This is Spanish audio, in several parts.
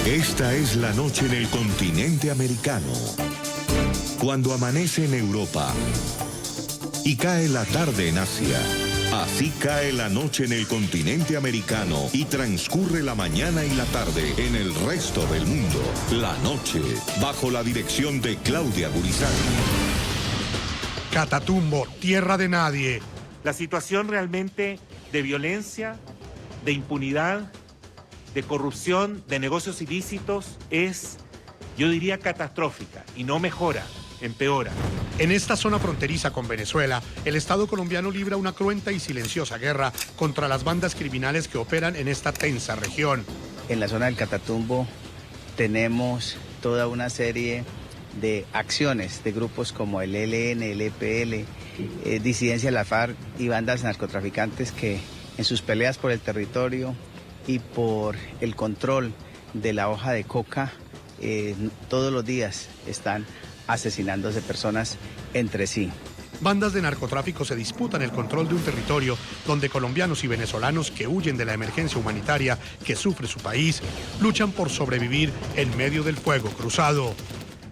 Esta es la noche en el continente americano. Cuando amanece en Europa y cae la tarde en Asia. Así cae la noche en el continente americano y transcurre la mañana y la tarde en el resto del mundo. La noche, bajo la dirección de Claudia Gurizati. Catatumbo, tierra de nadie. La situación realmente de violencia, de impunidad, de corrupción, de negocios ilícitos es, yo diría, catastrófica y no mejora, empeora. En esta zona fronteriza con Venezuela, el Estado colombiano libra una cruenta y silenciosa guerra contra las bandas criminales que operan en esta tensa región. En la zona del Catatumbo tenemos toda una serie de acciones de grupos como el ELN, el EPL, disidencia de la FARC y bandas narcotraficantes que en sus peleas por el territorio y por el control de la hoja de coca todos los días están asesinándose personas entre sí. Bandas de narcotráfico se disputan el control de un territorio donde colombianos y venezolanos que huyen de la emergencia humanitaria que sufre su país luchan por sobrevivir en medio del fuego cruzado.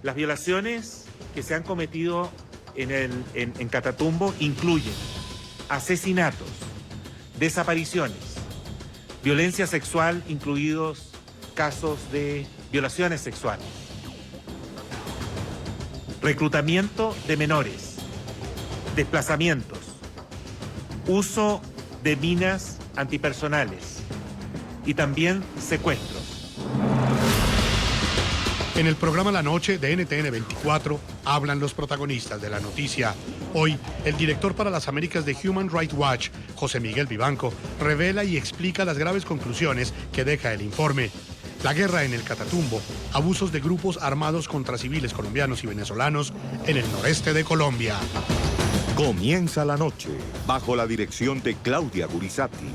Las violaciones que se han cometido en Catatumbo incluyen asesinatos, desapariciones, violencia sexual, incluidos casos de violaciones sexuales, reclutamiento de menores, desplazamientos, uso de minas antipersonales y también secuestros. En el programa La Noche de NTN 24 hablan los protagonistas de la noticia. Hoy, el director para las Américas de Human Rights Watch, José Miguel Vivanco, revela y explica las graves conclusiones que deja el informe. La guerra en el Catatumbo, abusos de grupos armados contra civiles colombianos y venezolanos en el noreste de Colombia. Comienza la noche, bajo la dirección de Claudia Gurizati.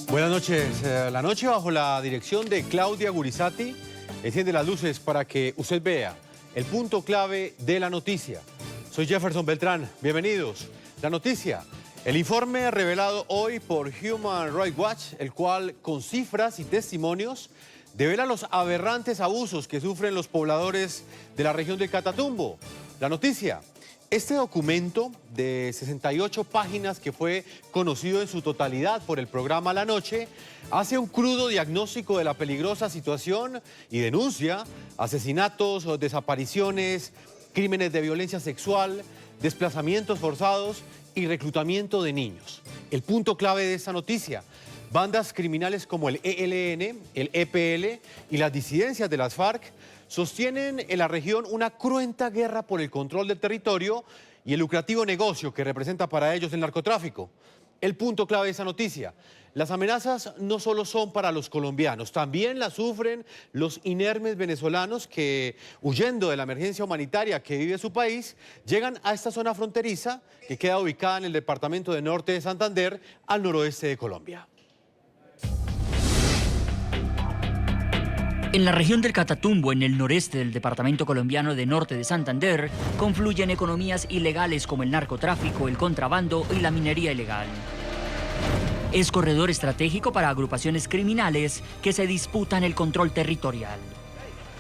Buenas noches. La noche bajo la dirección de Claudia Gurizati enciende las luces para que usted vea el punto clave de la noticia. Soy Jefferson Beltrán. Bienvenidos. La noticia. El informe revelado hoy por Human Rights Watch, el cual con cifras y testimonios devela los aberrantes abusos que sufren los pobladores de la región del Catatumbo. La noticia. Este documento de 68 páginas que fue conocido en su totalidad por el programa La Noche hace un crudo diagnóstico de la peligrosa situación y denuncia asesinatos, desapariciones, crímenes de violencia sexual, desplazamientos forzados y reclutamiento de niños. El punto clave de esta noticia: bandas criminales como el ELN, el EPL y las disidencias de las FARC sostienen en la región una cruenta guerra por el control del territorio y el lucrativo negocio que representa para ellos el narcotráfico. El punto clave de esa noticia: las amenazas no solo son para los colombianos, también las sufren los inermes venezolanos que, huyendo de la emergencia humanitaria que vive su país, llegan a esta zona fronteriza que queda ubicada en el departamento de Norte de Santander, al noroeste de Colombia. En la región del Catatumbo, en el noreste del departamento colombiano de Norte de Santander, confluyen economías ilegales como el narcotráfico, el contrabando y la minería ilegal. Es corredor estratégico para agrupaciones criminales que se disputan el control territorial.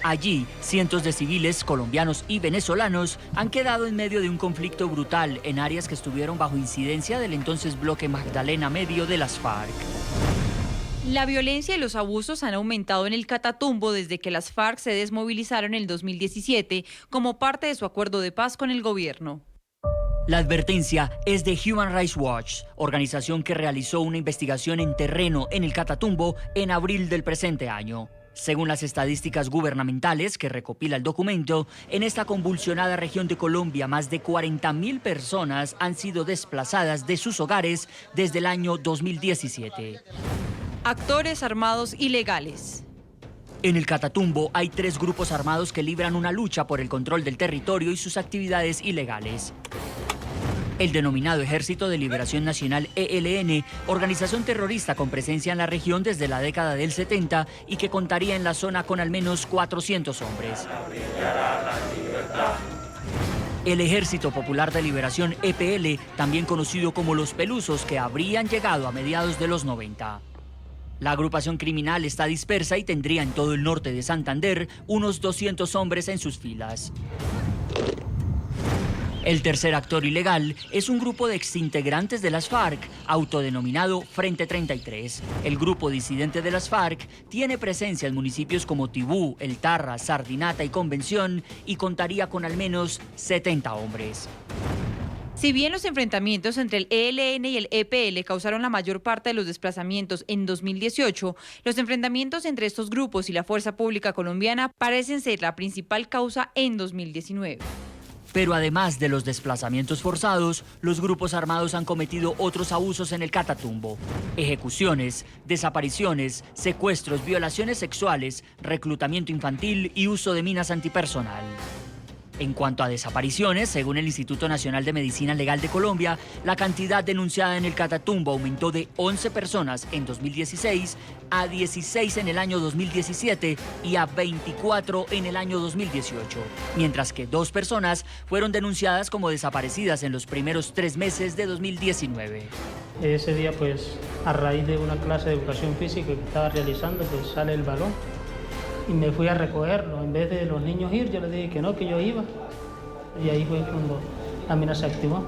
Allí, cientos de civiles colombianos y venezolanos han quedado en medio de un conflicto brutal en áreas que estuvieron bajo incidencia del entonces bloque Magdalena Medio de las FARC. La violencia y los abusos han aumentado en el Catatumbo desde que las FARC se desmovilizaron en el 2017 como parte de su acuerdo de paz con el gobierno. La advertencia es de Human Rights Watch, organización que realizó una investigación en terreno en el Catatumbo en abril del presente año. Según las estadísticas gubernamentales que recopila el documento, en esta convulsionada región de Colombia, más de 40.000 personas han sido desplazadas de sus hogares desde el año 2017. Actores armados ilegales. En el Catatumbo hay 3 grupos armados que libran una lucha por el control del territorio y sus actividades ilegales. El denominado Ejército de Liberación Nacional ELN, organización terrorista con presencia en la región desde la década del 70 y que contaría en la zona con al menos 400 hombres. El Ejército Popular de Liberación EPL, también conocido como los Pelusos, que habrían llegado a mediados de los 90. La agrupación criminal está dispersa y tendría en todo el norte de Santander unos 200 hombres en sus filas. El tercer actor ilegal es un grupo de exintegrantes de las FARC, autodenominado Frente 33. El grupo disidente de las FARC tiene presencia en municipios como Tibú, El Tarra, Sardinata y Convención y contaría con al menos 70 hombres. Si bien los enfrentamientos entre el ELN y el EPL causaron la mayor parte de los desplazamientos en 2018, los enfrentamientos entre estos grupos y la fuerza pública colombiana parecen ser la principal causa en 2019. Pero además de los desplazamientos forzados, los grupos armados han cometido otros abusos en el Catatumbo: ejecuciones, desapariciones, secuestros, violaciones sexuales, reclutamiento infantil y uso de minas antipersonal. En cuanto a desapariciones, según el Instituto Nacional de Medicina Legal de Colombia, la cantidad denunciada en el Catatumbo aumentó de 11 personas en 2016 a 16 en el año 2017 y a 24 en el año 2018, mientras que 2 personas fueron denunciadas como desaparecidas en los primeros 3 meses de 2019. Ese día, pues, a raíz de una clase de educación física que estaba realizando, pues sale el balón. Y me fui a recogerlo. En vez de los niños ir, yo les dije que no, que yo iba. Y ahí fue cuando la mina se activó.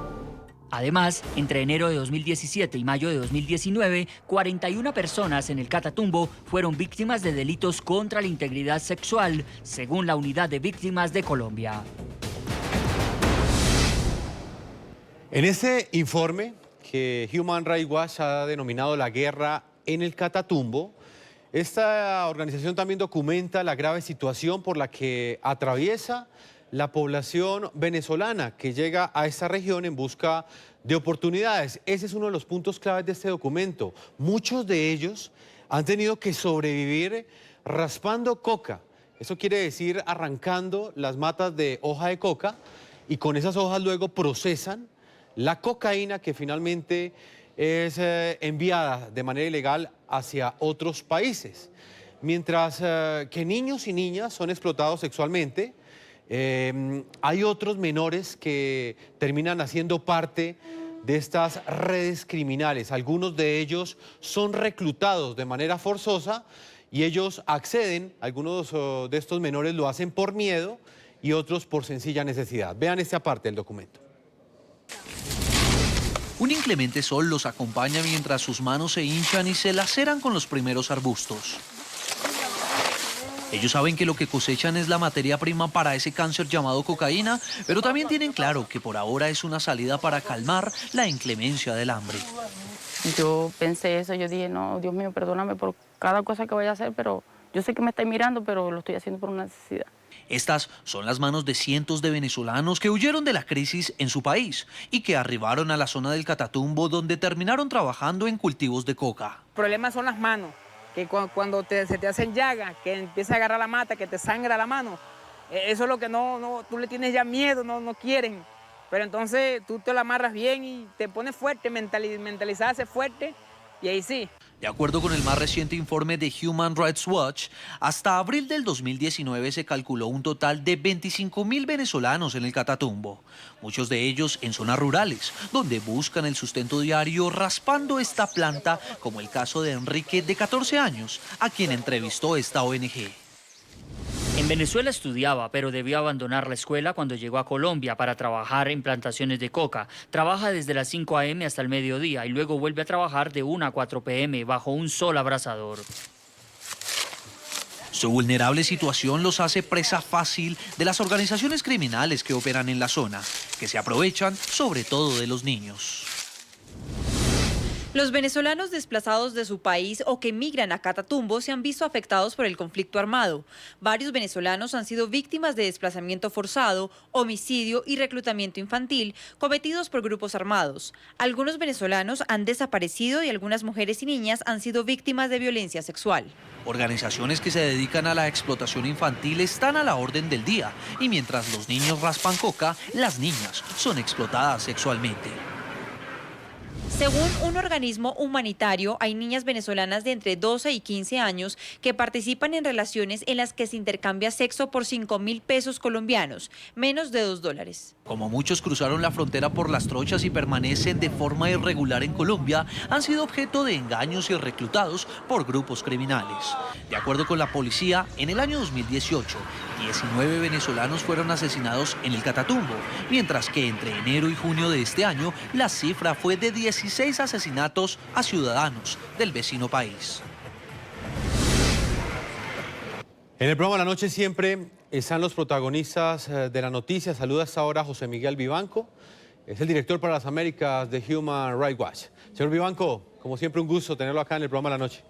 Además, entre enero de 2017 y mayo de 2019, 41 personas en el Catatumbo fueron víctimas de delitos contra la integridad sexual, según la Unidad de Víctimas de Colombia. En este informe que Human Rights Watch ha denominado la guerra en el Catatumbo, esta organización también documenta la grave situación por la que atraviesa la población venezolana que llega a esta región en busca de oportunidades. Ese es uno de los puntos claves de este documento. Muchos de ellos han tenido que sobrevivir raspando coca. Eso quiere decir arrancando las matas de hoja de coca y con esas hojas luego procesan la cocaína que finalmente es enviada de manera ilegal hacia otros países. Mientras que niños y niñas son explotados sexualmente, hay otros menores que terminan haciendo parte de estas redes criminales. Algunos de ellos son reclutados de manera forzosa y ellos acceden, algunos de estos menores lo hacen por miedo y otros por sencilla necesidad. Vean esta parte del documento. Un inclemente sol los acompaña mientras sus manos se hinchan y se laceran con los primeros arbustos. Ellos saben que lo que cosechan es la materia prima para ese cáncer llamado cocaína, pero también tienen claro que por ahora es una salida para calmar la inclemencia del hambre. Yo pensé eso, yo dije, no, Dios mío, perdóname por cada cosa que voy a hacer, pero yo sé que me estáis mirando, pero lo estoy haciendo por una necesidad. Estas son las manos de cientos de venezolanos que huyeron de la crisis en su país y que arribaron a la zona del Catatumbo, donde terminaron trabajando en cultivos de coca. El problema son las manos, que cuando se te hacen llagas, que empieza a agarrar la mata, que te sangra la mano. Eso es lo que tú le tienes ya miedo, no quieren. Pero entonces tú te la amarras bien y te pones fuerte, mentalizarse fuerte, y ahí sí. De acuerdo con el más reciente informe de Human Rights Watch, hasta abril del 2019 se calculó un total de 25.000 venezolanos en el Catatumbo, muchos de ellos en zonas rurales, donde buscan el sustento diario raspando esta planta, como el caso de Enrique, de 14 años, a quien entrevistó esta ONG. En Venezuela estudiaba, pero debió abandonar la escuela cuando llegó a Colombia para trabajar en plantaciones de coca. Trabaja desde las 5 a.m. hasta el mediodía y luego vuelve a trabajar de 1 a 4 p.m. bajo un sol abrasador. Su vulnerable situación los hace presa fácil de las organizaciones criminales que operan en la zona, que se aprovechan sobre todo de los niños. Los venezolanos desplazados de su país o que migran a Catatumbo se han visto afectados por el conflicto armado. Varios venezolanos han sido víctimas de desplazamiento forzado, homicidio y reclutamiento infantil cometidos por grupos armados. Algunos venezolanos han desaparecido y algunas mujeres y niñas han sido víctimas de violencia sexual. Organizaciones que se dedican a la explotación infantil están a la orden del día y mientras los niños raspan coca, las niñas son explotadas sexualmente. Según un organismo humanitario, hay niñas venezolanas de entre 12 y 15 años que participan en relaciones en las que se intercambia sexo por 5.000 pesos colombianos, menos de $2. Como muchos cruzaron la frontera por las trochas y permanecen de forma irregular en Colombia, han sido objeto de engaños y reclutados por grupos criminales. De acuerdo con la policía, en el año 2018, 19 venezolanos fueron asesinados en el Catatumbo, mientras que entre enero y junio de este año la cifra fue de 16 asesinatos a ciudadanos del vecino país. En el programa de la noche siempre están los protagonistas de la noticia. Saluda hasta ahora José Miguel Vivanco, es el director para las Américas de Human Rights Watch. Señor Vivanco, como siempre un gusto tenerlo acá en el programa de la noche.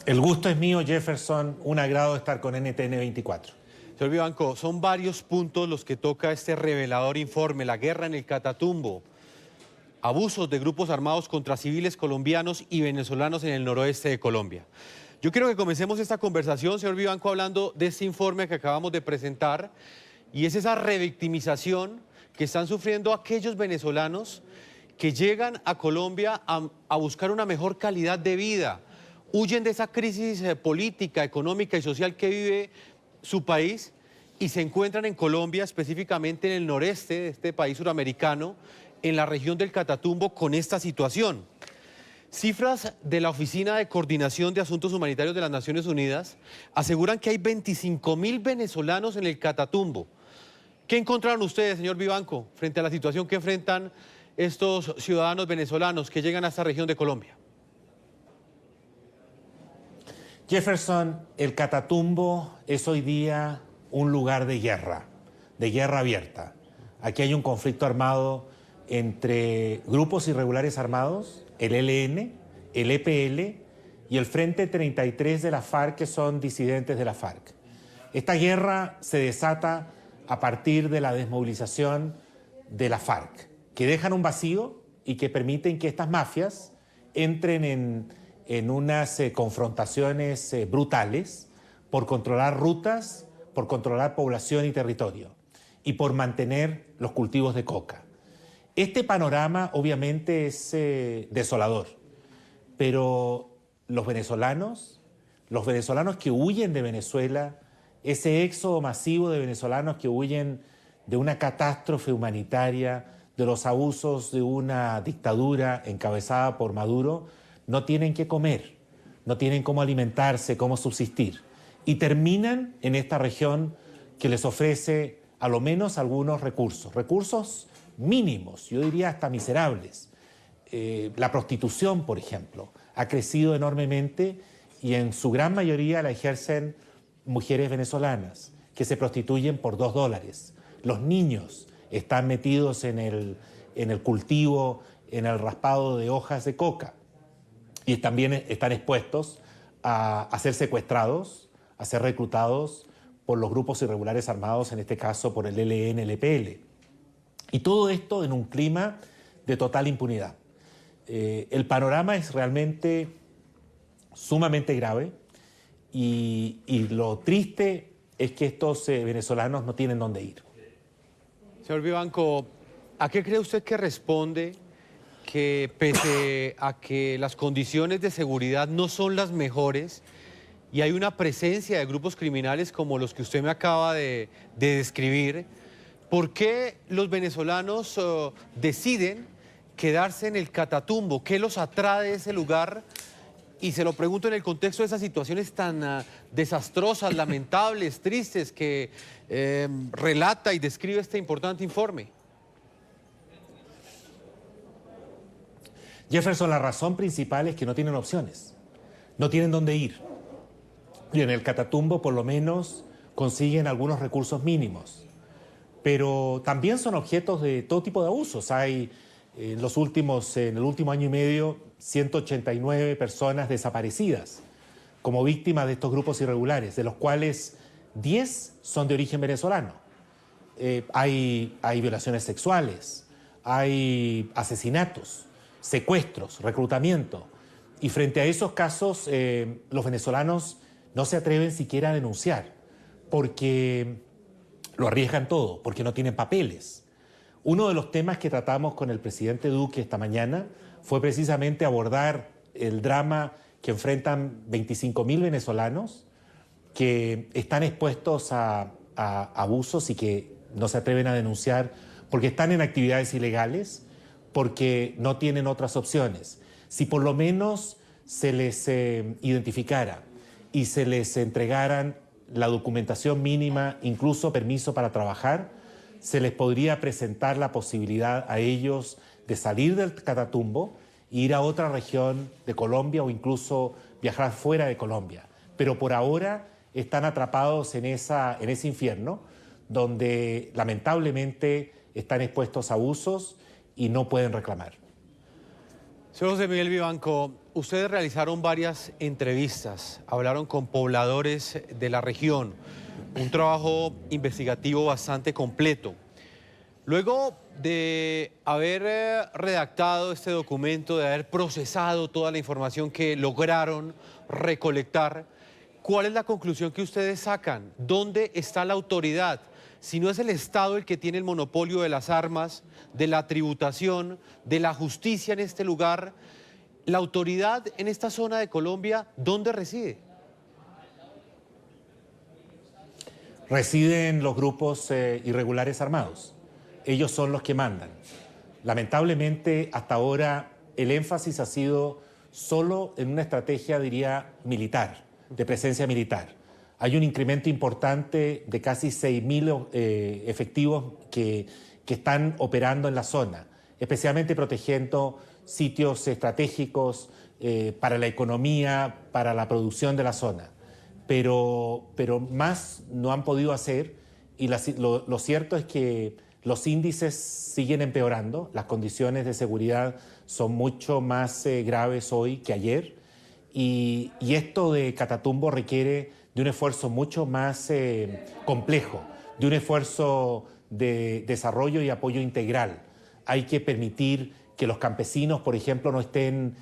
El gusto es mío, Jefferson. Un agrado estar con NTN 24. Señor Vivanco, son varios puntos los que toca este revelador informe, la guerra en el Catatumbo, abusos de grupos armados contra civiles colombianos y venezolanos en el noroeste de Colombia. Yo quiero que comencemos esta conversación, señor Vivanco, hablando de este informe que acabamos de presentar, y es esa revictimización que están sufriendo aquellos venezolanos que llegan a Colombia a buscar una mejor calidad de vida, huyen de esa crisis política, económica y social que vive su país y se encuentran en Colombia, específicamente en el noreste de este país suramericano, en la región del Catatumbo, con esta situación. Cifras de la Oficina de Coordinación de Asuntos Humanitarios de las Naciones Unidas aseguran que hay 25.000 venezolanos en el Catatumbo. ¿Qué encontraron ustedes, señor Vivanco, frente a la situación que enfrentan estos ciudadanos venezolanos que llegan a esta región de Colombia? Jefferson, el Catatumbo es hoy día un lugar de guerra abierta. Aquí hay un conflicto armado entre grupos irregulares armados, el ELN, el EPL y el Frente 33 de la FARC, que son disidentes de la FARC. Esta guerra se desata a partir de la desmovilización de la FARC, que dejan un vacío y que permiten que estas mafias entren en unas confrontaciones brutales por controlar rutas, por controlar población y territorio y por mantener los cultivos de coca. Este panorama obviamente es desolador, pero los venezolanos que huyen de Venezuela, ese éxodo masivo de venezolanos que huyen de una catástrofe humanitaria, de los abusos de una dictadura encabezada por Maduro, no tienen qué comer, no tienen cómo alimentarse, cómo subsistir. Y terminan en esta región que les ofrece a lo menos algunos recursos mínimos, yo diría hasta miserables. La prostitución, por ejemplo, ha crecido enormemente y en su gran mayoría la ejercen mujeres venezolanas que se prostituyen por $2. Los niños están metidos en el cultivo, en el raspado de hojas de coca. Y también están expuestos a ser secuestrados, a ser reclutados por los grupos irregulares armados, en este caso por el ELN, el EPL. Y todo esto en un clima de total impunidad. El panorama es realmente sumamente grave y lo triste es que estos venezolanos no tienen dónde ir. Señor Vivanco, ¿a qué cree usted que responde que pese a que las condiciones de seguridad no son las mejores y hay una presencia de grupos criminales como los que usted me acaba de describir, ¿por qué los venezolanos deciden quedarse en el Catatumbo? ¿Qué los atrae de ese lugar? Y se lo pregunto en el contexto de esas situaciones tan desastrosas, lamentables, tristes que relata y describe este importante informe. Jefferson, la razón principal es que no tienen opciones, no tienen dónde ir. Y en el Catatumbo por lo menos consiguen algunos recursos mínimos, pero también son objetos de todo tipo de abusos. Hay en el último año y medio 189 personas desaparecidas como víctimas de estos grupos irregulares, de los cuales 10 son de origen venezolano. Hay violaciones sexuales, hay asesinatos, secuestros, reclutamiento. Y frente a esos casos, los venezolanos no se atreven siquiera a denunciar, porque lo arriesgan todo, porque no tienen papeles. Uno de los temas que tratamos con el presidente Duque esta mañana fue precisamente abordar el drama que enfrentan 25.000 venezolanos que están expuestos a abusos y que no se atreven a denunciar porque están en actividades ilegales, porque no tienen otras opciones. Si por lo menos se les identificara y se les entregaran la documentación mínima, incluso permiso para trabajar, se les podría presentar la posibilidad a ellos de salir del Catatumbo e ir a otra región de Colombia o incluso viajar fuera de Colombia. Pero por ahora están atrapados en ese infierno donde lamentablemente están expuestos a abusos y no pueden reclamar. Señor José Miguel Vivanco, ustedes realizaron varias entrevistas, hablaron con pobladores de la región, un trabajo investigativo bastante completo. Luego de haber redactado este documento, de haber procesado toda la información que lograron recolectar, ¿cuál es la conclusión que ustedes sacan? ¿Dónde está la autoridad? Si no es el Estado el que tiene el monopolio de las armas, de la tributación, de la justicia en este lugar, la autoridad en esta zona de Colombia, ¿dónde reside? Residen los grupos irregulares armados. Ellos son los que mandan. Lamentablemente, hasta ahora, el énfasis ha sido solo en una estrategia, diría, militar, de presencia militar. Hay un incremento importante de casi 6.000 efectivos que están operando en la zona, especialmente protegiendo sitios estratégicos para la economía, para la producción de la zona. Pero más no han podido hacer y lo cierto es que los índices siguen empeorando, las condiciones de seguridad son mucho más graves hoy que ayer y esto de Catatumbo requiere de un esfuerzo mucho más complejo, de un esfuerzo de desarrollo y apoyo integral. Hay que permitir que los campesinos, por ejemplo, no estén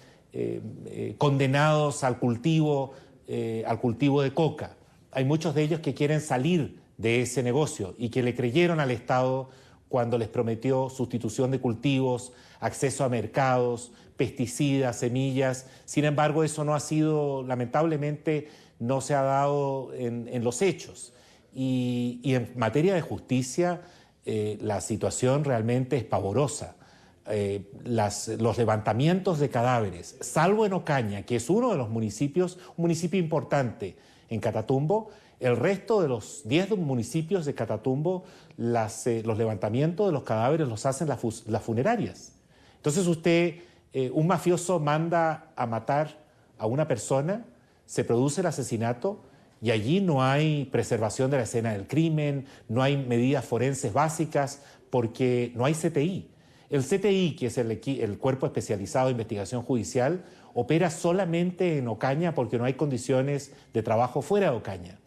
condenados al cultivo de coca. Hay muchos de ellos que quieren salir de ese negocio y que le creyeron al Estado cuando les prometió sustitución de cultivos, acceso a mercados, pesticidas, semillas. Sin embargo, eso no ha sido, lamentablemente, no se ha dado en los hechos. Y en materia de justicia, la situación realmente es pavorosa. Los levantamientos de cadáveres, salvo en Ocaña, que es uno de los municipios, un municipio importante en Catatumbo, el resto de los 10 municipios de Catatumbo, los levantamientos de los cadáveres los hacen las funerarias. Entonces un mafioso manda a matar a una persona, se produce el asesinato y allí no hay preservación de la escena del crimen, no hay medidas forenses básicas porque no hay CTI. El CTI, que es el Cuerpo Especializado de Investigación Judicial, opera solamente en Ocaña porque no hay condiciones de trabajo fuera de Ocaña.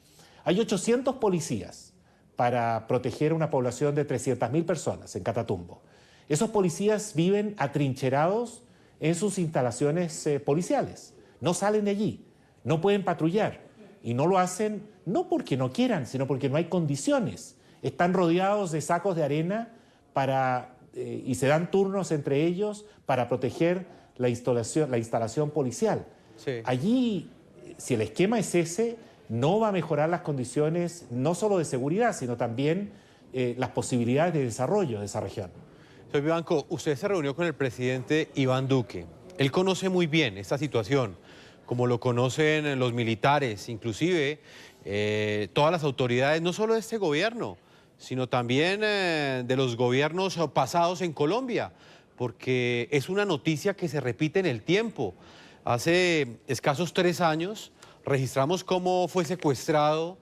Hay 800 policías para proteger a una población de 300.000 personas en Catatumbo. Esos policías viven atrincherados en sus instalaciones policiales, no salen de allí. No pueden patrullar y no lo hacen no porque no quieran, sino porque no hay condiciones. Están rodeados de sacos de arena y se dan turnos entre ellos para proteger la instalación policial. Sí. Allí, si el esquema es ese, no va a mejorar las condiciones no solo de seguridad, sino también las posibilidades de desarrollo de esa región. Señor Vivanco, usted se reunió con el presidente Iván Duque. Él conoce muy bien esta situación, como lo conocen los militares, inclusive todas las autoridades, no solo de este gobierno, sino también de los gobiernos pasados en Colombia, porque es una noticia que se repite en el tiempo. Hace escasos 3 años registramos cómo fue secuestrado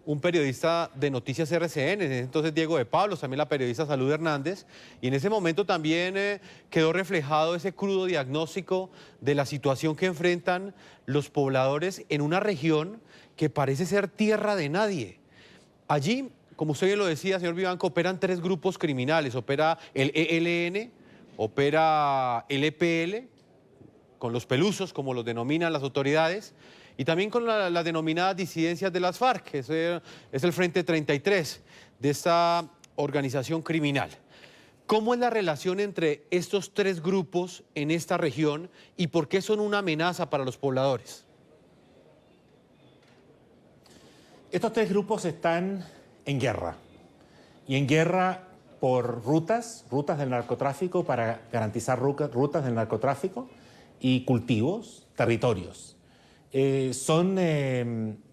un periodista de Noticias RCN, entonces Diego de Pablos, también la periodista Salud Hernández, y en ese momento también quedó reflejado ese crudo diagnóstico de la situación que enfrentan los pobladores en una región que parece ser tierra de nadie. Allí, como usted bien lo decía, señor Vivanco, operan 3 grupos criminales, opera el ELN, opera el EPL, con los pelusos, como los denominan las autoridades, y también con las denominadas disidencias de las FARC, que es el Frente 33 de esta organización criminal. ¿Cómo es la relación entre estos tres grupos en esta región y por qué son una amenaza para los pobladores? Estos tres grupos están en guerra. Y en guerra por rutas del narcotráfico, para garantizar rutas del narcotráfico, y cultivos, territorios. Son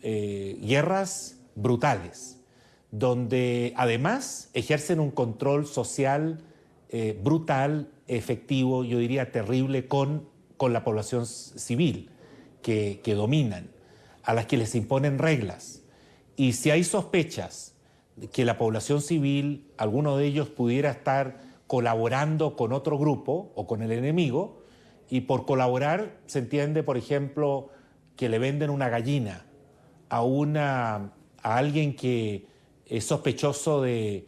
guerras brutales, donde además ejercen un control social brutal, efectivo, yo diría terrible, con la población civil que dominan, a las que les imponen reglas. Y si hay sospechas de que la población civil, alguno de ellos pudiera estar colaborando con otro grupo o con el enemigo, y por colaborar se entiende, por ejemplo, que le venden una gallina a alguien que es sospechoso de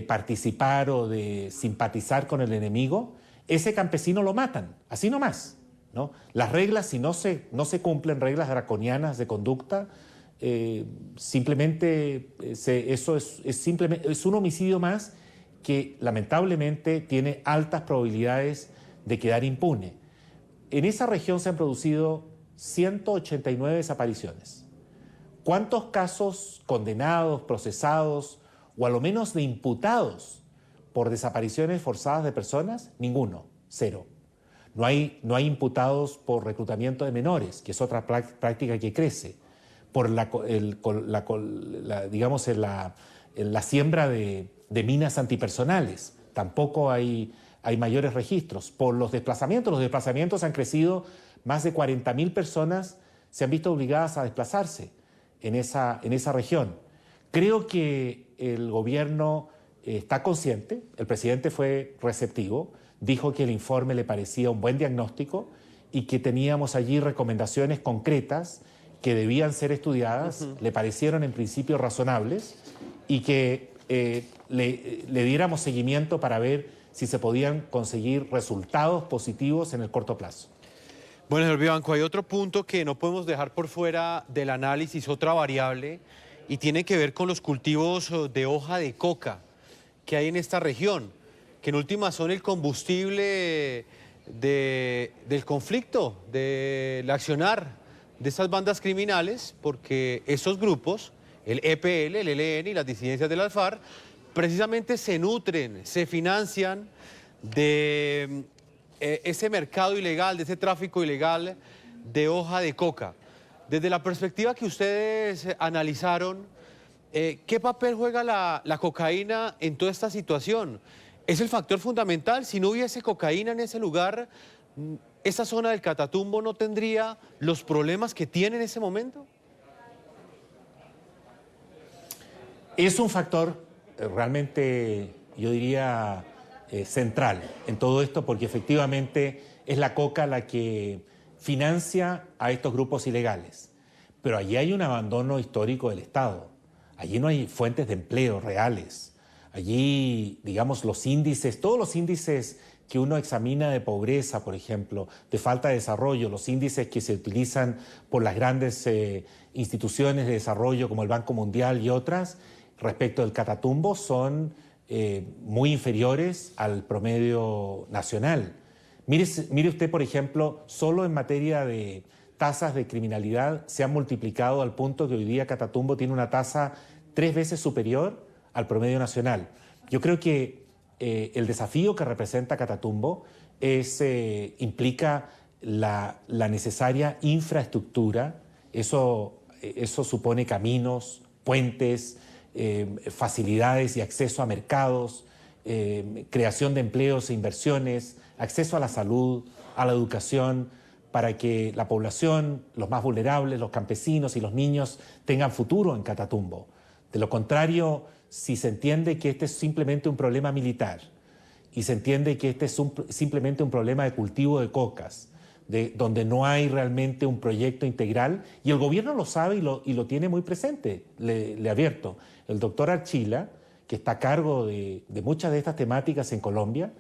participar o de simpatizar con el enemigo, ese campesino lo matan, así nomás, ¿no? Las reglas, si no se cumplen, reglas draconianas de conducta, simplemente eso es un homicidio más que lamentablemente tiene altas probabilidades de quedar impune. En esa región se han producido 189 desapariciones. ¿Cuántos casos condenados, procesados o a lo menos de imputados por desapariciones forzadas de personas? Ninguno, cero. No hay imputados por reclutamiento de menores, que es otra práctica que crece, por la siembra de minas antipersonales. Tampoco hay mayores registros. Por los desplazamientos han crecido, más de 40.000 personas se han visto obligadas a desplazarse en esa región. Creo que el gobierno está consciente, el presidente fue receptivo, dijo que el informe le parecía un buen diagnóstico y que teníamos allí recomendaciones concretas que debían ser estudiadas, le parecieron en principio razonables, y que le diéramos seguimiento para ver si se podían conseguir resultados positivos en el corto plazo. Bueno, señor Vivanco, hay otro punto que no podemos dejar por fuera del análisis, otra variable, y tiene que ver con los cultivos de hoja de coca que hay en esta región, que en última son el combustible del conflicto, del accionar de estas bandas criminales, porque esos grupos, el EPL, el ELN y las disidencias de las FARC, precisamente se nutren, se financian de ese mercado ilegal, de ese tráfico ilegal de hoja de coca. Desde la perspectiva que ustedes analizaron, ¿qué papel juega la cocaína en toda esta situación? ¿Es el factor fundamental? Si no hubiese cocaína en ese lugar, ¿esa zona del Catatumbo no tendría los problemas que tiene en ese momento? Es un factor realmente, yo diría, central en todo esto, porque efectivamente es la coca la que financia a estos grupos ilegales. Pero allí hay un abandono histórico del Estado. Allí no hay fuentes de empleo reales. Allí, digamos, los índices, todos los índices que uno examina de pobreza, por ejemplo, de falta de desarrollo, los índices que se utilizan por las grandes instituciones de desarrollo como el Banco Mundial y otras, respecto del Catatumbo, son muy inferiores al promedio nacional. Mire usted, por ejemplo, solo en materia de tasas de criminalidad se han multiplicado al punto que hoy día Catatumbo tiene una tasa 3 veces superior al promedio nacional. Yo creo que el desafío que representa Catatumbo implica la necesaria infraestructura. Eso supone caminos, puentes, facilidades y acceso a mercados, creación de empleos e inversiones, acceso a la salud, a la educación, para que la población, los más vulnerables, los campesinos y los niños tengan futuro en Catatumbo. De lo contrario, si se entiende que este es simplemente un problema militar y se entiende que este es simplemente un problema de cultivo de cocas, donde no hay realmente un proyecto integral, y el gobierno lo sabe y lo tiene muy presente, le advierto. El doctor Archila, que está a cargo de muchas de estas temáticas en Colombia,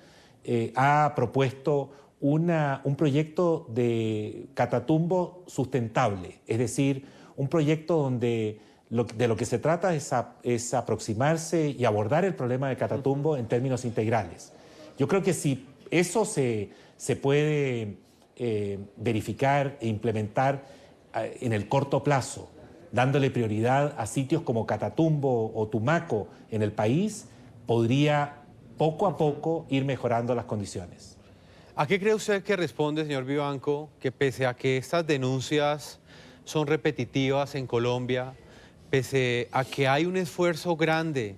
ha propuesto un proyecto de Catatumbo sustentable, es decir, un proyecto donde de lo que se trata es aproximarse y abordar el problema de Catatumbo en términos integrales. Yo creo que si eso se puede verificar e implementar en el corto plazo, dándole prioridad a sitios como Catatumbo o Tumaco en el país, podría poco a poco ir mejorando las condiciones. ¿A qué cree usted que responde, señor Vivanco, que pese a que estas denuncias son repetitivas en Colombia, pese a que hay un esfuerzo grande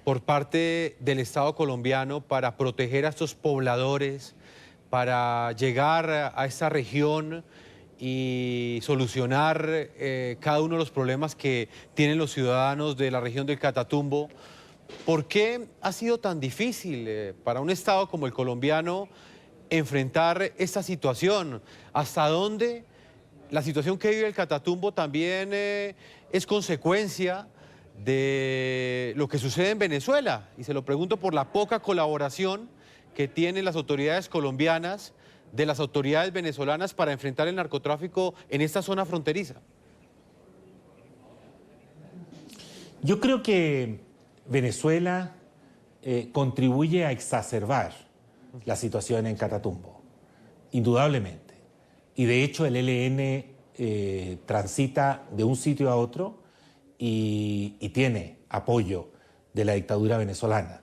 por parte del Estado colombiano para proteger a estos pobladores, para llegar a esta región y solucionar cada uno de los problemas que tienen los ciudadanos de la región del Catatumbo, ¿por qué ha sido tan difícil para un Estado como el colombiano enfrentar esta situación? ¿Hasta dónde la situación que vive el Catatumbo también es consecuencia de lo que sucede en Venezuela? Y se lo pregunto por la poca colaboración que tienen las autoridades colombianas de las autoridades venezolanas para enfrentar el narcotráfico en esta zona fronteriza. Yo creo que Venezuela contribuye a exacerbar la situación en Catatumbo, indudablemente. Y de hecho el ELN transita de un sitio a otro y tiene apoyo de la dictadura venezolana.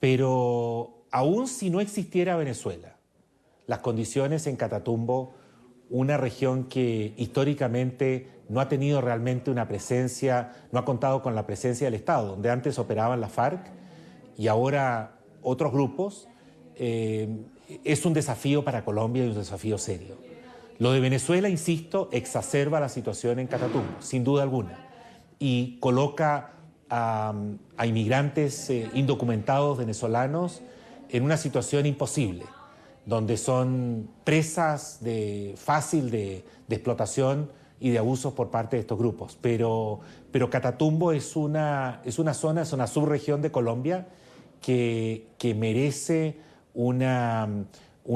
Pero aún si no existiera Venezuela, las condiciones en Catatumbo, una región que históricamente no ha tenido realmente una presencia, no ha contado con la presencia del Estado, donde antes operaban la FARC y ahora otros grupos, es un desafío para Colombia y un desafío serio. Lo de Venezuela, insisto, exacerba la situación en Catatumbo, sin duda alguna, y coloca a inmigrantes indocumentados venezolanos en una situación imposible, donde son presas fácil de explotación y de abusos por parte de estos grupos. Pero Catatumbo es una zona, es una subregión de Colombia que merece una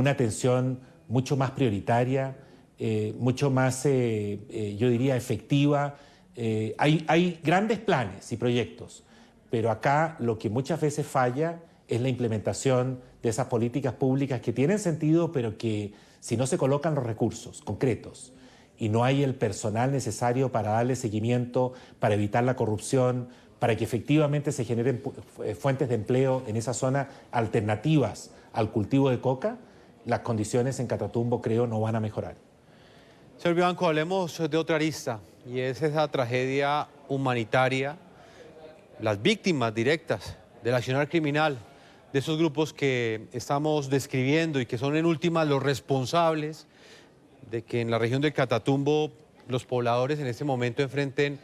atención mucho más prioritaria, mucho más, yo diría, efectiva. Hay grandes planes y proyectos, pero acá lo que muchas veces falla es la implementación de esas políticas públicas que tienen sentido, pero que si no se colocan los recursos concretos y no hay el personal necesario para darle seguimiento, para evitar la corrupción, para que efectivamente se generen fuentes de empleo en esa zona alternativas al cultivo de coca, las condiciones en Catatumbo, creo, no van a mejorar. Señor Vivanco, hablemos de otra arista, y es esa tragedia humanitaria, las víctimas directas del accionar criminal de esos grupos que estamos describiendo y que son en última los responsables de que en la región del Catatumbo los pobladores en este momento enfrenten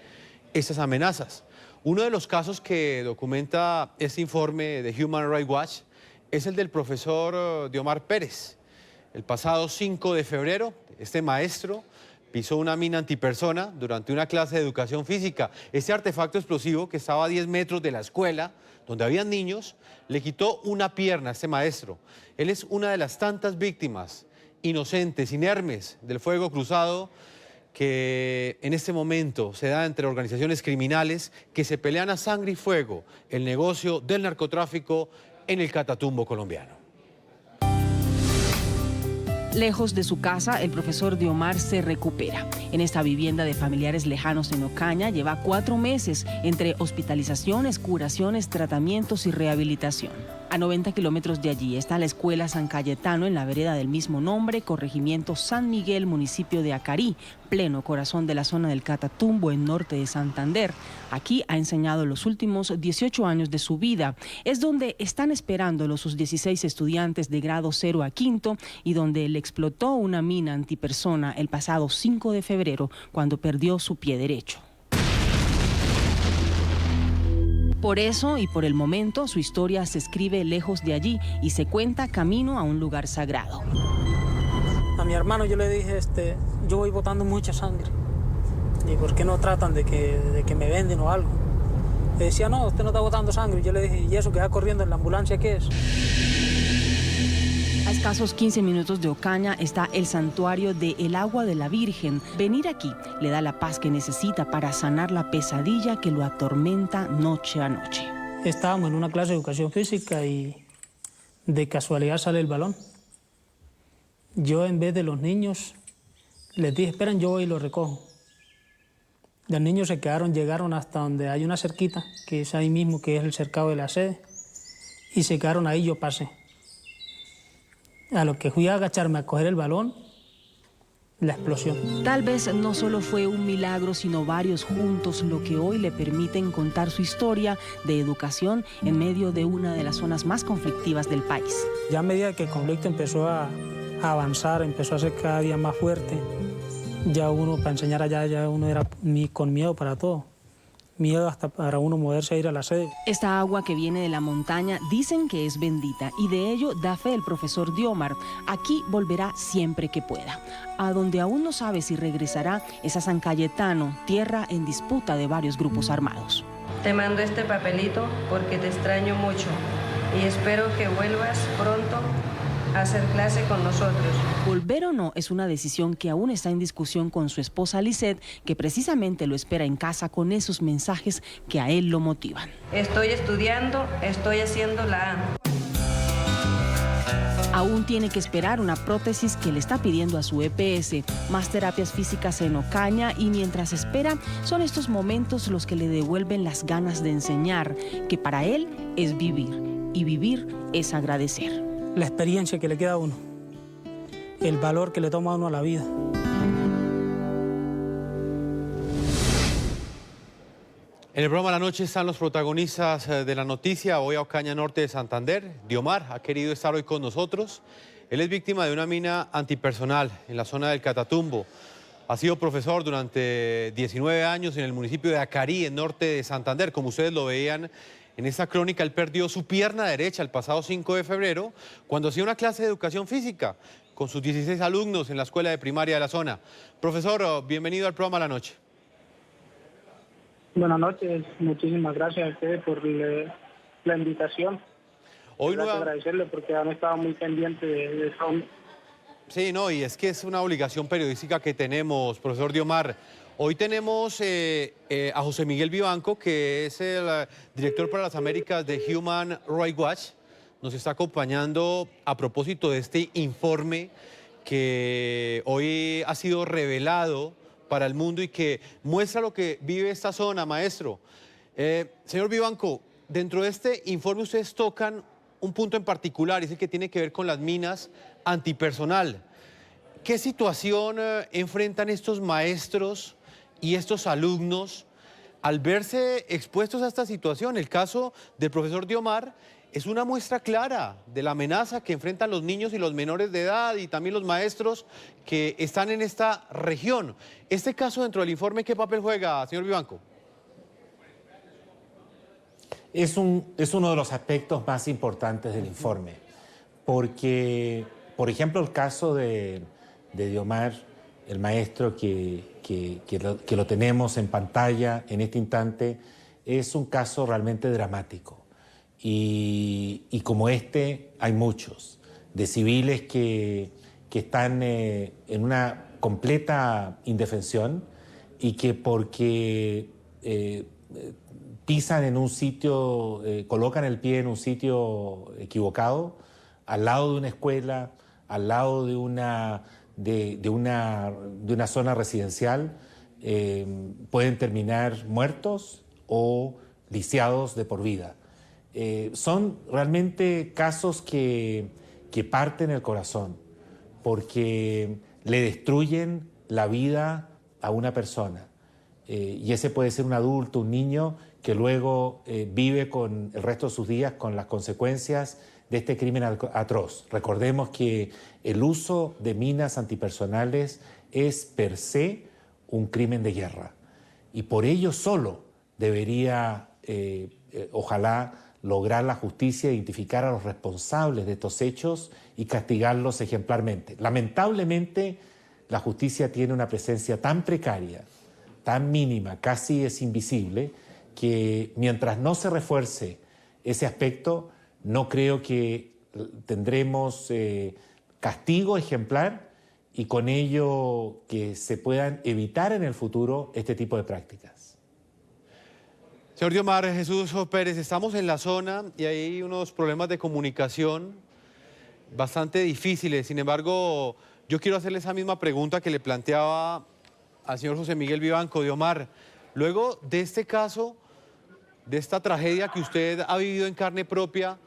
esas amenazas. Uno de los casos que documenta este informe de Human Rights Watch es el del profesor Diomar Pérez. El pasado 5 de febrero, este maestro pisó una mina antipersona durante una clase de educación física. Este artefacto explosivo, que estaba a 10 metros de la escuela, donde habían niños, le quitó una pierna a este maestro. Él es una de las tantas víctimas inocentes, inermes del fuego cruzado que en este momento se da entre organizaciones criminales que se pelean a sangre y fuego el negocio del narcotráfico en el Catatumbo colombiano. Lejos de su casa, el profesor Diomar se recupera. En esta vivienda de familiares lejanos en Ocaña lleva 4 meses entre hospitalizaciones, curaciones, tratamientos y rehabilitación. A 90 kilómetros de allí está la Escuela San Cayetano en la vereda del mismo nombre, corregimiento San Miguel, municipio de Acarí, pleno corazón de la zona del Catatumbo, en norte de Santander. Aquí ha enseñado los últimos 18 años de su vida. Es donde están esperándolo sus 16 estudiantes de grado 0 a 5 y donde le explotó una mina antipersona el pasado 5 de febrero cuando perdió su pie derecho. Por eso y por el momento, su historia se escribe lejos de allí y se cuenta camino a un lugar sagrado. A mi hermano yo le dije, yo voy botando mucha sangre. ¿Y por qué no tratan de que me venden o algo? Le decía, no, usted no está botando sangre. Yo le dije, ¿y eso que va corriendo en la ambulancia qué es? A escasos 15 minutos de Ocaña está el santuario de El Agua de la Virgen. Venir aquí le da la paz que necesita para sanar la pesadilla que lo atormenta noche a noche. Estábamos en una clase de educación física y de casualidad sale el balón. Yo, en vez de los niños, les dije, esperen, yo voy y lo recojo. Los niños se quedaron, llegaron hasta donde hay una cerquita, que es ahí mismo, que es el cercado de la sede, y se quedaron ahí, yo pasé. A lo que fui a agacharme a coger el balón, la explosión. Tal vez no solo fue un milagro, sino varios juntos lo que hoy le permiten contar su historia de educación en medio de una de las zonas más conflictivas del país. Ya a medida que el conflicto empezó a avanzar, empezó a ser cada día más fuerte, ya uno, para enseñar allá, ya uno era con miedo para todo. Miedo hasta para uno moverse a ir a la sede. Esta agua que viene de la montaña dicen que es bendita y de ello da fe el profesor Diomar. Aquí volverá siempre que pueda. A donde aún no sabe si regresará es a San Cayetano, tierra en disputa de varios grupos armados. Te mando este papelito porque te extraño mucho y espero que vuelvas pronto a hacer clase con nosotros. Volver o no es una decisión que aún está en discusión con su esposa Lisette, que precisamente lo espera en casa con esos mensajes que a él lo motivan. Estoy estudiando, estoy haciendo la A. Aún tiene que esperar una prótesis que le está pidiendo a su EPS, más terapias físicas en Ocaña, y mientras espera, son estos momentos los que le devuelven las ganas de enseñar, que para él es vivir, y vivir es agradecer. La experiencia que le queda a uno, el valor que le toma a uno a la vida. En el programa de la noche están los protagonistas de la noticia. Voy a Ocaña Norte de Santander. Diomar ha querido estar hoy con nosotros. Él es víctima de una mina antipersonal en la zona del Catatumbo. Ha sido profesor durante 19 años en el municipio de Acarí, en norte de Santander. Como ustedes lo veían en esta crónica, él perdió su pierna derecha el pasado 5 de febrero cuando hacía una clase de educación física con sus 16 alumnos en la escuela de primaria de la zona. Profesor, bienvenido al programa La Noche. Buenas noches, muchísimas gracias a ustedes por la invitación. Hoy no agradecerle porque han estado muy pendientes de eso. Sí, no, y es que es una obligación periodística que tenemos, profesor Diomar. Hoy tenemos a José Miguel Vivanco, que es el director para las Américas de Human Rights Watch. Nos está acompañando a propósito de este informe que hoy ha sido revelado para el mundo y que muestra lo que vive esta zona, maestro. Señor Vivanco, dentro de este informe ustedes tocan un punto en particular, es el que tiene que ver con las minas antipersonal. ¿Qué situación enfrentan estos maestros y estos alumnos al verse expuestos a esta situación? El caso del profesor Diomar es una muestra clara de la amenaza que enfrentan los niños y los menores de edad y también los maestros que están en esta región. Este caso dentro del informe, ¿qué papel juega, señor Vivanco? Es uno de los aspectos más importantes del informe, porque, por ejemplo, el caso de Diomar, el maestro que lo tenemos en pantalla en este instante, es un caso realmente dramático. Y como este hay muchos, de civiles que están en una completa indefensión y que porque pisan en un sitio, colocan el pie en un sitio equivocado, al lado de una escuela, al lado de una zona residencial, pueden terminar muertos o lisiados de por vida. Son realmente casos que parten el corazón porque le destruyen la vida a una persona. Y ese puede ser un adulto, un niño, que luego vive con el resto de sus días con las consecuencias de este crimen atroz. Recordemos que el uso de minas antipersonales es per se un crimen de guerra. Y por ello solo debería, ojalá, lograr la justicia, identificar a los responsables de estos hechos y castigarlos ejemplarmente. Lamentablemente, la justicia tiene una presencia tan precaria, tan mínima, casi es invisible, que mientras no se refuerce ese aspecto, no creo que tendremos castigo ejemplar y con ello que se puedan evitar en el futuro este tipo de prácticas. Señor Diomar Jesús Pérez, estamos en la zona y hay unos problemas de comunicación bastante difíciles. Sin embargo, yo quiero hacerle esa misma pregunta que le planteaba al señor José Miguel Vivanco. Diomar, luego de este caso, de esta tragedia que usted ha vivido en carne propia,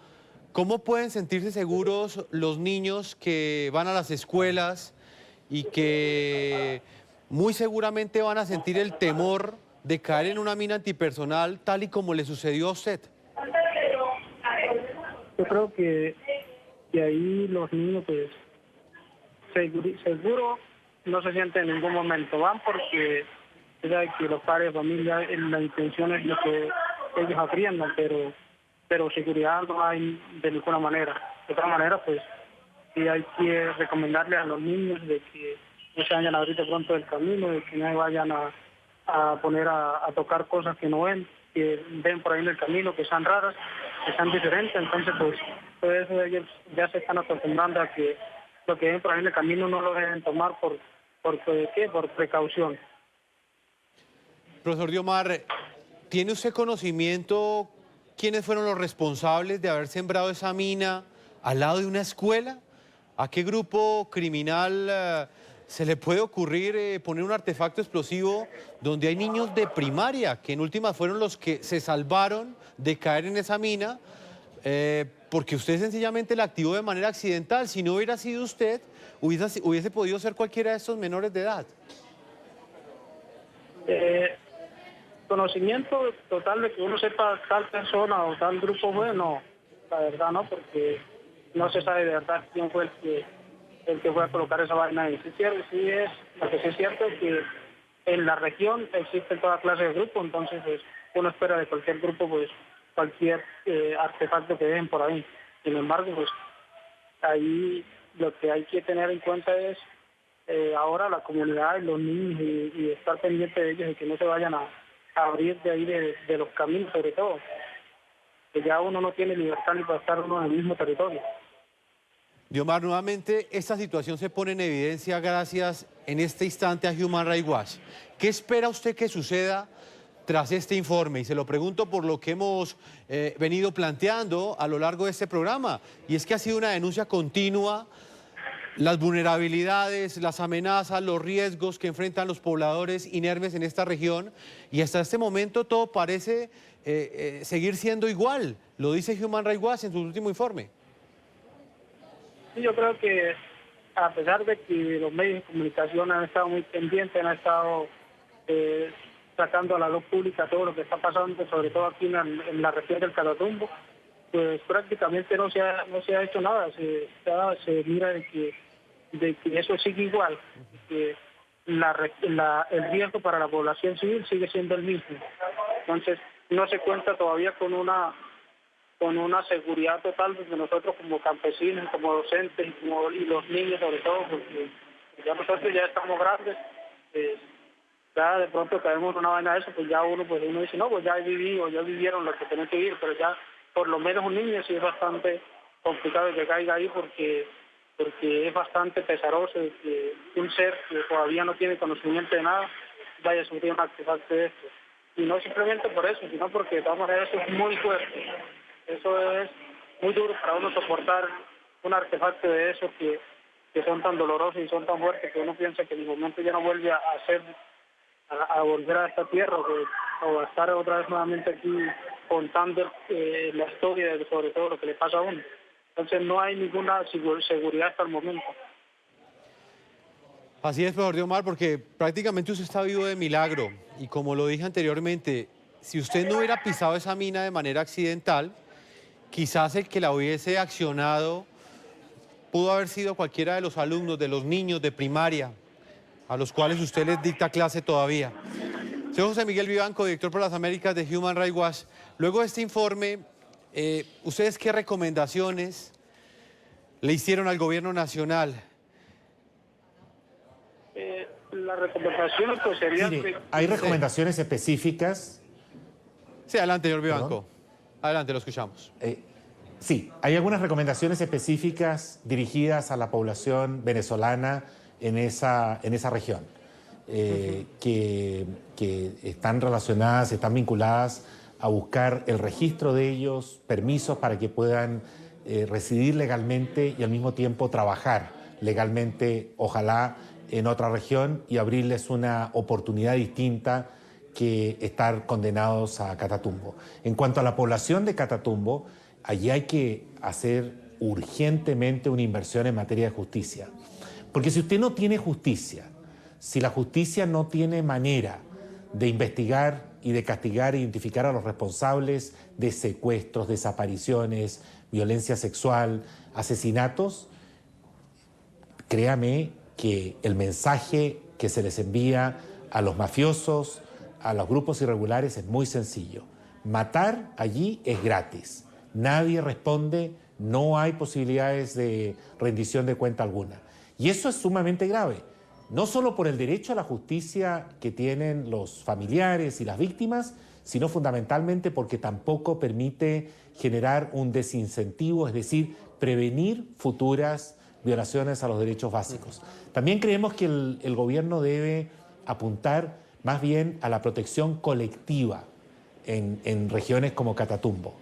¿cómo pueden sentirse seguros los niños que van a las escuelas y que muy seguramente van a sentir el temor de caer en una mina antipersonal tal y como le sucedió a usted? Yo creo que ahí los niños, pues, seguro no se sienten en ningún momento. Van porque sabe que los padres de familia, la intención es lo que ellos aprendan, pero seguridad no hay de ninguna manera. De otra manera, pues, sí hay que recomendarle a los niños de que no se vayan a abrir de pronto del camino, de que no vayan a poner a tocar cosas que no ven, que ven por ahí en el camino, que sean raras, que sean diferentes. Entonces, pues, todo eso ellos ya se están acostumbrando a que lo que ven por ahí en el camino no lo deben tomar por precaución. Profesor Diomar, ¿tiene usted conocimiento quiénes fueron los responsables de haber sembrado esa mina al lado de una escuela? ¿A qué grupo criminal se le puede ocurrir poner un artefacto explosivo donde hay niños de primaria, que en última fueron los que se salvaron de caer en esa mina, porque usted sencillamente la activó de manera accidental? Si no hubiera sido usted, hubiese podido ser cualquiera de estos menores de edad. Conocimiento total de que uno sepa tal persona o tal grupo fue, no, la verdad no, porque no se sabe de verdad quién fue el que fue a colocar esa vaina ahí. Lo que sí es cierto es que en la región existe toda clase de grupos, entonces pues, uno espera de cualquier grupo pues cualquier artefacto que dejen por ahí. Sin embargo, pues ahí lo que hay que tener en cuenta es ahora la comunidad, los niños y estar pendiente de ellos y que no se vayan a abrir de ahí de los caminos, sobre todo, que ya uno no tiene libertad ni para estar uno en el mismo territorio. Diomar, nuevamente esta situación se pone en evidencia gracias en este instante a Human Rights Watch. ¿Qué espera usted que suceda tras este informe? Y se lo pregunto por lo que hemos venido planteando a lo largo de este programa, y es que ha sido una denuncia continua, las vulnerabilidades, las amenazas, los riesgos que enfrentan los pobladores inermes en esta región, y hasta este momento todo parece seguir siendo igual, lo dice Human Rights Watch en su último informe. Sí, yo creo que a pesar de que los medios de comunicación han estado muy pendientes, han estado sacando a la luz pública todo lo que está pasando, sobre todo aquí en la región del Catatumbo, pues prácticamente no se ha hecho nada. Se mira de que eso sigue igual, que el riesgo para la población civil sigue siendo el mismo. Entonces no se cuenta todavía con una seguridad total desde nosotros como campesinos, como docentes y los niños sobre todo, porque ya nosotros ya estamos grandes, ya de pronto caemos en una vaina de eso, pues uno dice, no, pues ya vivieron lo que tienen que vivir, pero ya por lo menos un niño sí es bastante complicado que caiga ahí porque es bastante pesaroso que un ser que todavía no tiene conocimiento de nada vaya a sufrir un artefacto de esto. Y no simplemente por eso, sino porque de todas maneras eso es muy fuerte. Eso es muy duro para uno soportar un artefacto de esos que son tan dolorosos y son tan fuertes que uno piensa que en el momento ya no vuelve a volver a esta tierra o a estar otra vez nuevamente aquí contando la historia sobre todo lo que le pasa a uno. Entonces no hay ninguna seguridad hasta el momento. Así es, profesor Diomar, porque prácticamente usted está vivo de milagro. Y como lo dije anteriormente, si usted no hubiera pisado esa mina de manera accidental, quizás el que la hubiese accionado pudo haber sido cualquiera de los alumnos, de los niños de primaria, a los cuales usted les dicta clase todavía. Señor José Miguel Vivanco, director por las Américas de Human Rights Watch, luego de este informe, ¿ustedes qué recomendaciones le hicieron al gobierno nacional? Las recomendaciones pues serían... Mire, ¿hay recomendaciones específicas? Sí, adelante, señor Vivanco. Adelante, lo escuchamos. Sí, hay algunas recomendaciones específicas dirigidas a la población venezolana en esa región, que están relacionadas, están vinculadas a buscar el registro de ellos, permisos para que puedan residir legalmente y al mismo tiempo trabajar legalmente, ojalá en otra región, y abrirles una oportunidad distinta que estar condenados a Catatumbo. En cuanto a la población de Catatumbo, allí hay que hacer urgentemente una inversión en materia de justicia. Porque si usted no tiene justicia, si la justicia no tiene manera de investigar y de castigar e identificar a los responsables de secuestros, desapariciones, violencia sexual, asesinatos, créame que el mensaje que se les envía a los mafiosos, a los grupos irregulares es muy sencillo. Matar allí es gratis. Nadie responde, no hay posibilidades de rendición de cuenta alguna. Y eso es sumamente grave, no solo por el derecho a la justicia que tienen los familiares y las víctimas, sino fundamentalmente porque tampoco permite generar un desincentivo, es decir, prevenir futuras violaciones a los derechos básicos. También creemos que el gobierno debe apuntar más bien a la protección colectiva en regiones como Catatumbo,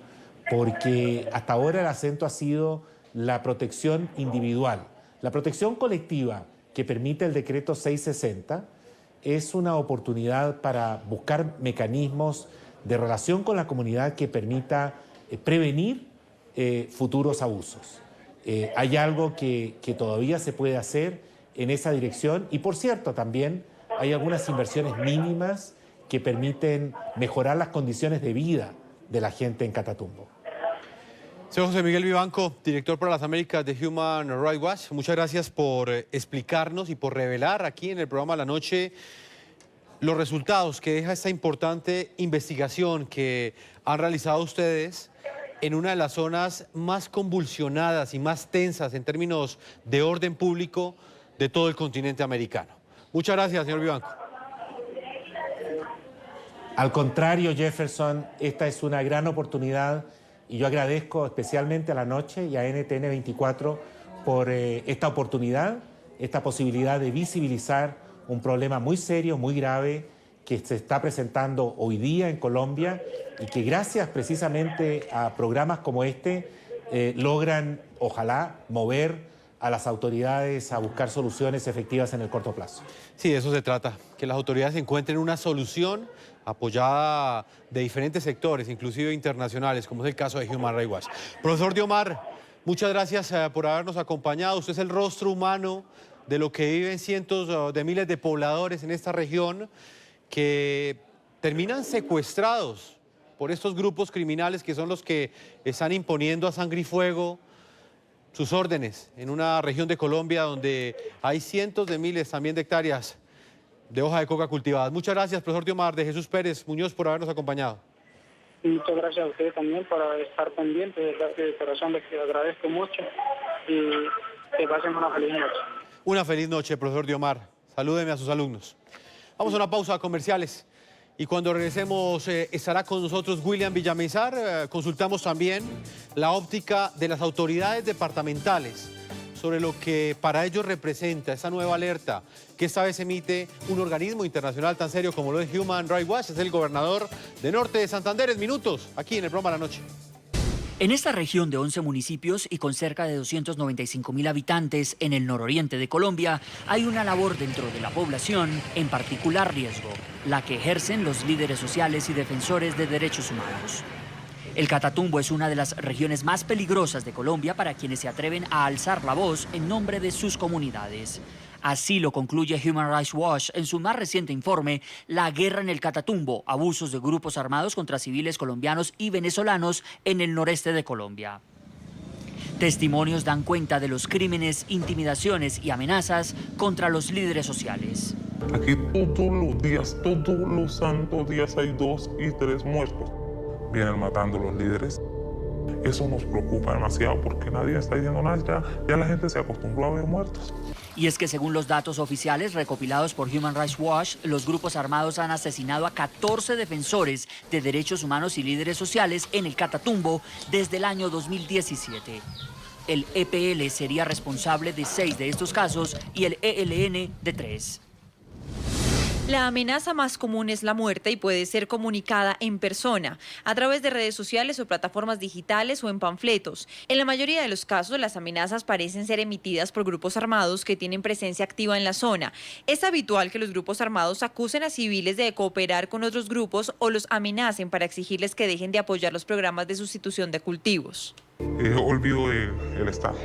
porque hasta ahora el acento ha sido la protección individual. La protección colectiva que permite el decreto 660 es una oportunidad para buscar mecanismos de relación con la comunidad que permita prevenir futuros abusos. Hay algo que todavía se puede hacer en esa dirección y, por cierto, también hay algunas inversiones mínimas que permiten mejorar las condiciones de vida de la gente en Catatumbo. Señor José Miguel Vivanco, director para las Américas de Human Rights Watch, muchas gracias por explicarnos y por revelar aquí en el programa La Noche los resultados que deja esta importante investigación que han realizado ustedes en una de las zonas más convulsionadas y más tensas en términos de orden público de todo el continente americano. Muchas gracias, señor Vivanco. Al contrario, Jefferson, esta es una gran oportunidad y yo agradezco especialmente a La Noche y a NTN 24 por esta oportunidad, esta posibilidad de visibilizar un problema muy serio, muy grave, que se está presentando hoy día en Colombia y que gracias precisamente a programas como este logran, ojalá, mover a las autoridades a buscar soluciones efectivas en el corto plazo. Sí, de eso se trata, que las autoridades encuentren una solución apoyada de diferentes sectores, inclusive internacionales, como es el caso de Human Rights Watch. Profesor Diomar, muchas gracias por habernos acompañado. Usted es el rostro humano de lo que viven cientos de miles de pobladores en esta región que terminan secuestrados por estos grupos criminales que son los que están imponiendo a sangre y fuego sus órdenes en una región de Colombia donde hay cientos de miles también de hectáreas de hoja de coca cultivadas. Muchas gracias, profesor Diomar de Jesús Pérez Muñoz, por habernos acompañado. Muchas gracias a ustedes también por estar pendientes, de verdad que de corazón les agradezco mucho y que pasen una feliz noche. Una feliz noche, profesor Diomar. Salúdeme a sus alumnos. Vamos a una pausa comerciales y cuando regresemos estará con nosotros William Villamizar. Consultamos también la óptica de las autoridades departamentales sobre lo que para ellos representa esa nueva alerta que esta vez emite un organismo internacional tan serio como lo es Human Rights Watch. Es el gobernador de Norte de Santander. En minutos, aquí en el programa La Noche. En esta región de 11 municipios y con cerca de 295.000 habitantes en el nororiente de Colombia, hay una labor dentro de la población en particular riesgo, la que ejercen los líderes sociales y defensores de derechos humanos. El Catatumbo es una de las regiones más peligrosas de Colombia para quienes se atreven a alzar la voz en nombre de sus comunidades. Así lo concluye Human Rights Watch en su más reciente informe, La guerra en el Catatumbo, abusos de grupos armados contra civiles colombianos y venezolanos en el noreste de Colombia. Testimonios dan cuenta de los crímenes, intimidaciones y amenazas contra los líderes sociales. Aquí todos los santos días hay 2 y 3 muertos. Vienen matando a los líderes. Eso nos preocupa demasiado porque nadie está diciendo nada. Ya la gente se acostumbró a ver muertos. Y es que según los datos oficiales recopilados por Human Rights Watch, los grupos armados han asesinado a 14 defensores de derechos humanos y líderes sociales en el Catatumbo desde el año 2017. El EPL sería responsable de 6 de estos casos y el ELN de 3. La amenaza más común es la muerte y puede ser comunicada en persona, a través de redes sociales o plataformas digitales o en panfletos. En la mayoría de los casos, las amenazas parecen ser emitidas por grupos armados que tienen presencia activa en la zona. Es habitual que los grupos armados acusen a civiles de cooperar con otros grupos o los amenacen para exigirles que dejen de apoyar los programas de sustitución de cultivos. Olvido del Estado,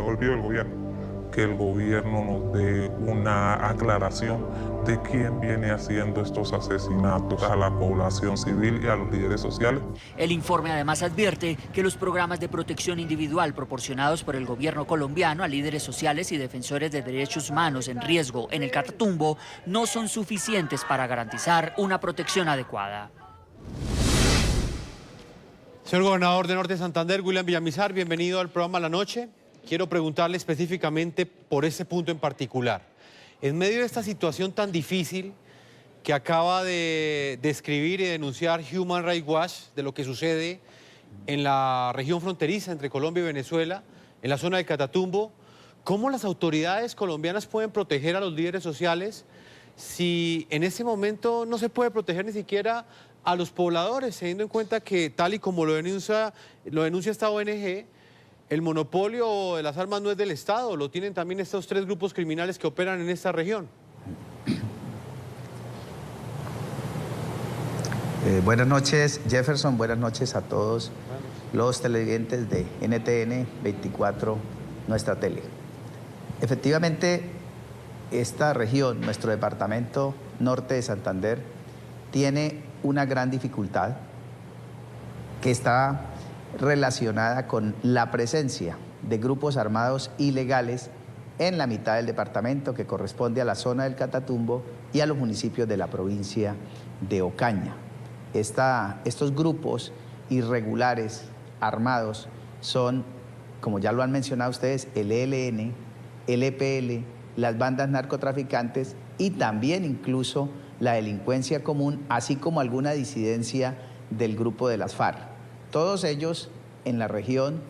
olvido del gobierno. Que el gobierno nos dé una aclaración de quién viene haciendo estos asesinatos a la población civil y a los líderes sociales. El informe además advierte que los programas de protección individual proporcionados por el gobierno colombiano a líderes sociales y defensores de derechos humanos en riesgo en el Catatumbo no son suficientes para garantizar una protección adecuada. Señor gobernador de Norte de Santander, William Villamizar, bienvenido al programa La Noche. Quiero preguntarle específicamente por ese punto en particular. En medio de esta situación tan difícil que acaba de describir y denunciar Human Rights Watch de lo que sucede en la región fronteriza entre Colombia y Venezuela, en la zona del Catatumbo, ¿cómo las autoridades colombianas pueden proteger a los líderes sociales si en ese momento no se puede proteger ni siquiera a los pobladores, teniendo en cuenta que, tal y como lo denuncia esta ONG, el monopolio de las armas no es del Estado, lo tienen también estos 3 grupos criminales que operan en esta región? Buenas noches, Jefferson, buenas noches a todos los televidentes de NTN 24, nuestra tele. Efectivamente, esta región, nuestro departamento norte de Santander, tiene una gran dificultad que está relacionada con la presencia de grupos armados ilegales en la mitad del departamento, que corresponde a la zona del Catatumbo y a los municipios de la provincia de Ocaña. Estos grupos irregulares armados son, como ya lo han mencionado ustedes, el ELN, el EPL, las bandas narcotraficantes y también incluso la delincuencia común, así como alguna disidencia del grupo de las FARC. Todos ellos en la región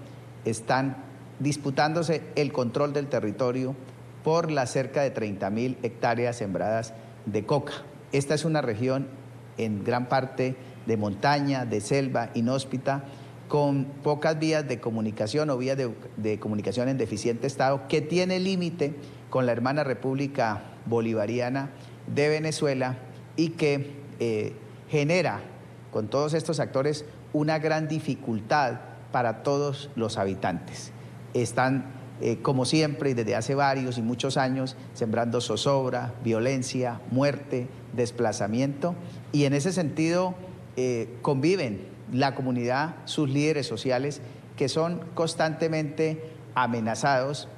están disputándose el control del territorio por las cerca de 30.000 hectáreas sembradas de coca. Esta es una región en gran parte de montaña, de selva, inhóspita, con pocas vías de comunicación o vías de comunicación en deficiente estado, que tiene límite con la hermana República Bolivariana de Venezuela y que genera con todos estos actores una gran dificultad para todos los habitantes. Están, como siempre y desde hace varios y muchos años, sembrando zozobra, violencia, muerte, desplazamiento, y en ese sentido conviven la comunidad, sus líderes sociales, que son constantemente amenazados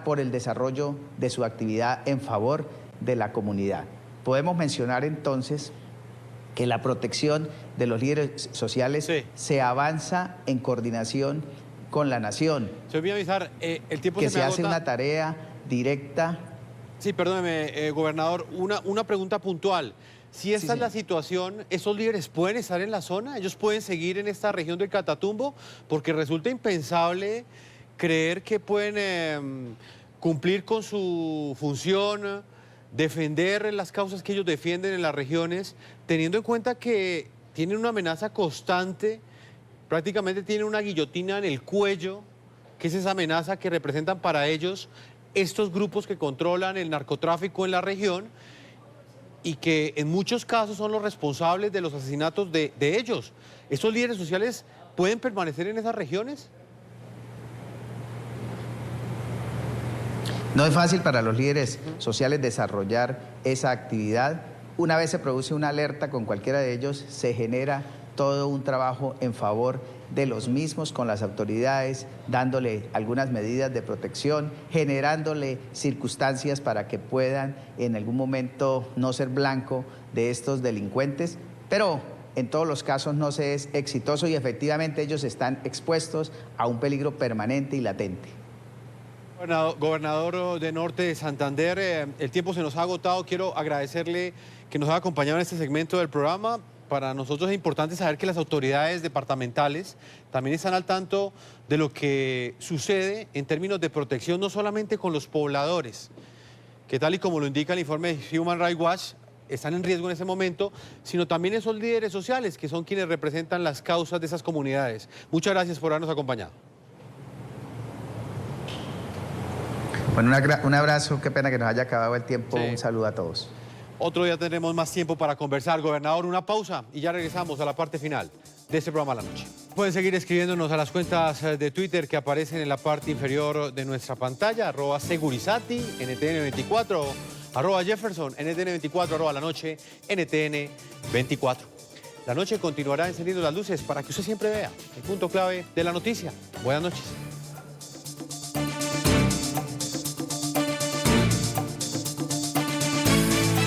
por el desarrollo de su actividad en favor de la comunidad. Podemos mencionar entonces que la protección de los líderes sociales se avanza en coordinación con la nación. Señor Villamizar, el tiempo que se me agota. Hace una tarea directa. Sí, perdóneme, gobernador, una pregunta puntual. Si esta es la situación, ¿esos líderes pueden estar en la zona? ¿Ellos pueden seguir en esta región del Catatumbo? Porque resulta impensable creer que pueden cumplir con su función, defender las causas que ellos defienden en las regiones, teniendo en cuenta que tienen una amenaza constante, prácticamente tienen una guillotina en el cuello, que es esa amenaza que representan para ellos estos grupos que controlan el narcotráfico en la región y que en muchos casos son los responsables de los asesinatos de ellos. ¿Estos líderes sociales pueden permanecer en esas regiones? No es fácil para los líderes sociales desarrollar esa actividad. Una vez se produce una alerta con cualquiera de ellos, se genera todo un trabajo en favor de los mismos con las autoridades, dándole algunas medidas de protección, generándole circunstancias para que puedan en algún momento no ser blanco de estos delincuentes, pero en todos los casos no se es exitoso y efectivamente ellos están expuestos a un peligro permanente y latente. Gobernador de Norte de Santander, el tiempo se nos ha agotado. Quiero agradecerle que nos haya acompañado en este segmento del programa. Para nosotros es importante saber que las autoridades departamentales también están al tanto de lo que sucede en términos de protección, no solamente con los pobladores, que tal y como lo indica el informe de Human Rights Watch, están en riesgo en ese momento, sino también esos líderes sociales que son quienes representan las causas de esas comunidades. Muchas gracias por habernos acompañado. Bueno, un abrazo, qué pena que nos haya acabado el tiempo, Un saludo a todos. Otro día tendremos más tiempo para conversar. Gobernador, una pausa y ya regresamos a la parte final de este programa a la noche. Pueden seguir escribiéndonos a las cuentas de Twitter que aparecen en la parte inferior de nuestra pantalla, @Segurizati, NTN24, @Jefferson, NTN24, @La Noche, NTN24. La noche continuará encendiendo las luces para que usted siempre vea el punto clave de la noticia. Buenas noches.